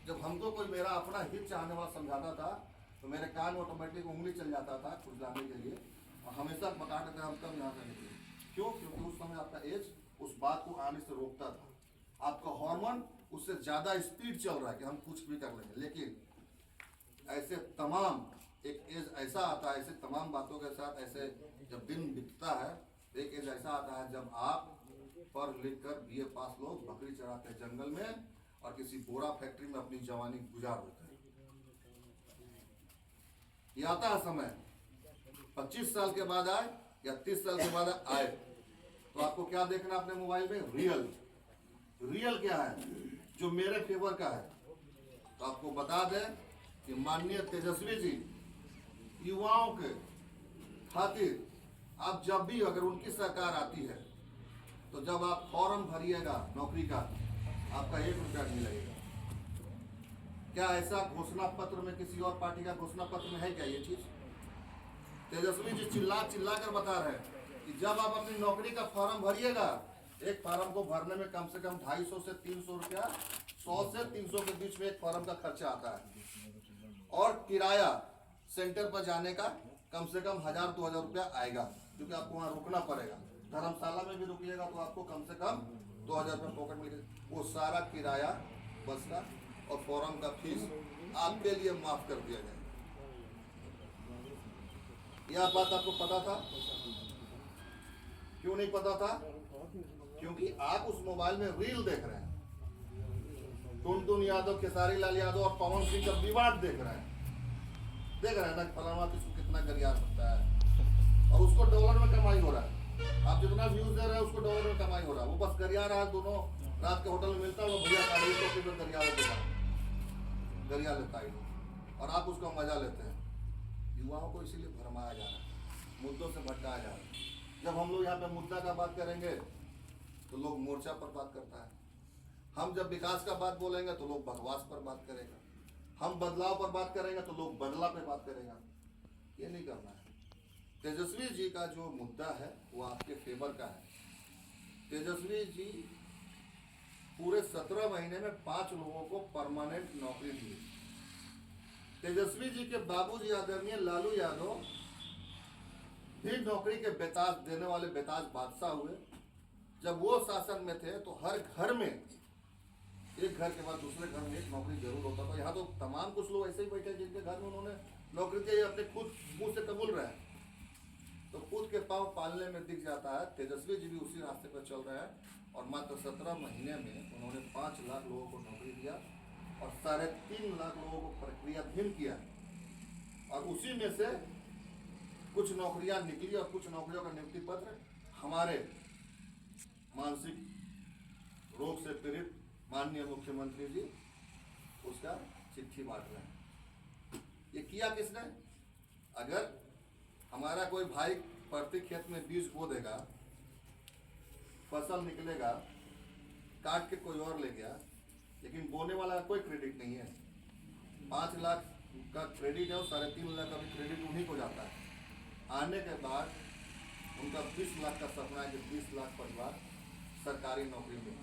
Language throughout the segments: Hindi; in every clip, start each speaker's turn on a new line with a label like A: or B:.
A: जब हमको कोई मेरा अपना हित चाहने वाला समझाता था तो मेरे कान में ऑटोमेटिक उंगली चल जाता था खुजलाने के लिए, और हमेशा बता देते हम कब यहाँ से निकले। क्यों? क्योंकि उस समय आपका एज उस बात को आने से रोकता था। आपका हार्मोन उससे ज़्यादा स्पीड चल रहा है कि हम कुछ भी कर लेंगे। लेकिन ऐसे तमाम एक एज ऐसा आता है, ऐसे तमाम बातों के साथ ऐसे जब दिन बीतता है, एक एज ऐसा आता है जब आप पढ़ लिख कर BA पास लोग बकरी चराते हैं जंगल में और किसी बोरा फैक्ट्री में अपनी जवानी गुजार देते हैं। ये आता है समय 25 साल के बाद आए या 30 साल के बाद आए, तो आपको क्या देखना अपने मोबाइल में? रियल क्या है जो मेरे फेवर का है। तो आपको बता दें कि माननीय तेजस्वी जी युवाओं के खातिर आप जब भी अगर उनकी सरकार आती है तो जब आप फॉर्म भरिएगा नौकरी का, आपका 1 रुपया नहीं लगेगा। क्या ऐसा घोषणा पत्र में किसी और पार्टी का घोषणा पत्र में है क्या ये चीज? तेजस्वी जी चिल्ला चिल्ला कर बता रहे हैं कि जब आप अपनी नौकरी का फॉर्म भरिएगा, एक फॉर्म को भरने में कम से कम 250 से 300 रुपया, 100 से 300 के बीच में एक फॉर्म का खर्चा आता है। और किराया सेंटर पर जाने का कम से कम 1000-2000 रुपया आएगा, क्योंकि आपको वहाँ रुकना पड़ेगा। धर्मशाला में भी रुकिएगा तो आपको कम से कम 2000 रुपये पॉकेट मिलेगा। वो सारा किराया बस का और फॉर्म का फीस आपके लिए माफ कर दिया जाएगा। यह बात आपको पता था? क्यों नहीं पता था? क्योंकि आप उस मोबाइल में रील देख रहे हैं, टुनटुन यादव, खेसारी लाल यादव और पवन सिंह का विवाद देख रहे हैं ना, फलाना किसको कितना गरिया सकता है, और उसको डॉलर में कमाई हो रहा है। आप जितना व्यूज दे रहे हैं उसको डॉलर में कमाई हो रहा है। वो बस गरिया रहा है, दोनों रात के होटल में मिलता है, वो भैया गरिया लेता है और आप उसका मजा लेते हैं। युवाओं को इसीलिए भरमाया जा रहा है, मुद्दों से भटकाया जा रहा है। जब हम लोग यहाँ पे मुद्दा का बात करेंगे तो लोग मोर्चा पर बात करता है, हम जब विकास का बात बोलेंगे तो लोग बकवास पर बात करेगा, हम बदलाव पर बात करेंगे तो लोग बदला पे बात करेगा। ये नहीं करना है। तेजस्वी जी का जो मुद्दा है वो आपके फेवर का है। तेजस्वी जी पूरे 17 महीने में 5 लोगों को परमानेंट नौकरी दी। तेजस्वी जी के बाबूजी आदरणीय लालू यादव भी नौकरी के बेताज देने वाले बेताज बादशाह हुए। जब वो शासन में थे तो हर घर में, एक घर के बाद दूसरे घर में एक नौकरी जरूर होता था। यहाँ तो तमाम कुछ लोग ऐसे ही बैठे जिनके घर में उन्होंने नौकरी की, अपने खुद मुंह से कबूल रहे हैं। तो खुद के पाँव पालने में दिख जाता है। तेजस्वी जी भी उसी रास्ते पर चल रहे हैं और मात्र 17 महीने में उन्होंने 5 लाख लोगों को नौकरी दिया और 3.5 लाख लोगों को प्रक्रियाधीन किया, और उसी में से कुछ नौकरियां निकली और कुछ नौकरियों का नियुक्ति पत्र हमारे मानसिक रोग से पीड़ित माननीय मुख्यमंत्री जी उसका चिट्ठी बांट रहे हैं। ये किया किसने? अगर हमारा कोई भाई प्रति खेत में बीज बो देगा, फसल निकलेगा, काट के कोई और ले गया, लेकिन बोने वाला का कोई क्रेडिट नहीं है। 5 लाख का क्रेडिट है और 3.5 लाख का भी क्रेडिट उन्हीं को जाता है। आने के बाद उनका 20 लाख का सपना है कि 20 लाख परिवार सरकारी नौकरी में।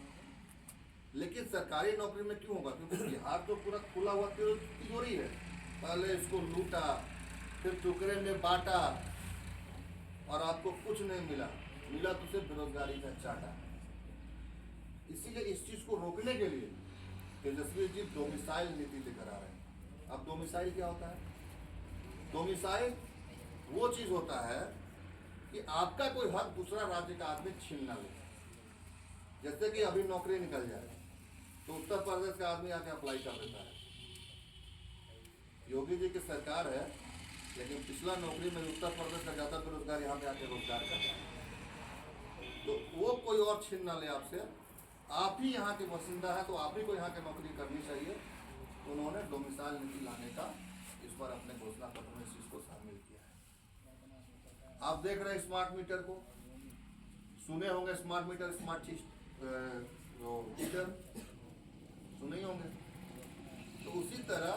A: लेकिन सरकारी नौकरी में क्यों होगा? क्योंकि बिहार तो पूरा खुला हुआ तिजोरी है। पहले इसको लूटा, फिर टुकड़े में बांटा और आपको कुछ नहीं मिला तो सिर्फ बेरोजगारी का चाटा। इसीलिए इस चीज को रोकने के लिए तेजस्वी जी डोमिसाइल नीति लेकर आ रहे हैं। अब डोमिसाइल क्या होता है? डोमिसाइल वो चीज होता है कि आपका कोई हक दूसरा राज्य का आदमी छीन ना ले। जैसे कि अभी नौकरी निकल जाए तो उत्तर प्रदेश का आदमी आके अप्लाई कर देता है। योगी जी की सरकार है, लेकिन पिछला नौकरी में उत्तर प्रदेश का ज्यादा बेरोजगार यहाँ पे आके रोजगार कर रहा है। तो वो कोई और छीन ना ले आपसे। आप ही यहाँ के बासिंदा है तो आप ही को यहाँ की नौकरी करनी चाहिए। तो उन्होंने डोमिसाइल नीति लाने का इस पर अपने घोषणा पत्र में इस चीज को शामिल किया है। आप देख रहे हैं स्मार्ट मीटर को, सुने होंगे स्मार्ट मीटर, स्मार्ट मीटर सुने ही होंगे। तो उसी तरह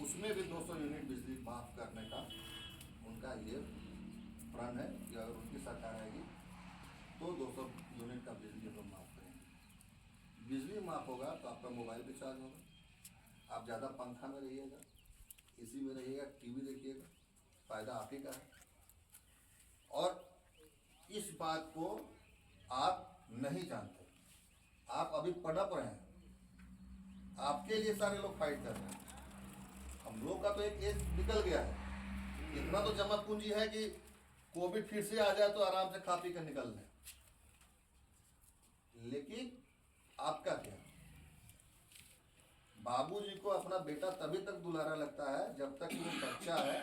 A: उसमें भी 200 यूनिट बिजली माफ करने का उनका ये प्रण है कि अगर उनकी सरकार आएगी तो 200 यूनिट का बिजली हम माफ करेंगे। बिजली माफ होगा तो आपका मोबाइल भी चार्ज होगा, आप ज़्यादा पंखा में रहिएगा, इसी में रहिएगा, टीवी देखिएगा, फ़ायदा आप ही का है। और इस बात को आप नहीं जानते, आप अभी पनप रहे हैं, आपके लिए सारे लोग फाइट कर रहे हैं। हम लोग का तो एक एज निकल गया है, इतना तो जमा पूंजी है कि कोविड फिर से आ जाए तो आराम से खा पी कर निकल लें। लेकिन आपका क्या, बाबूजी को अपना बेटा तभी तक दुलारा लगता है जब तक वो बच्चा है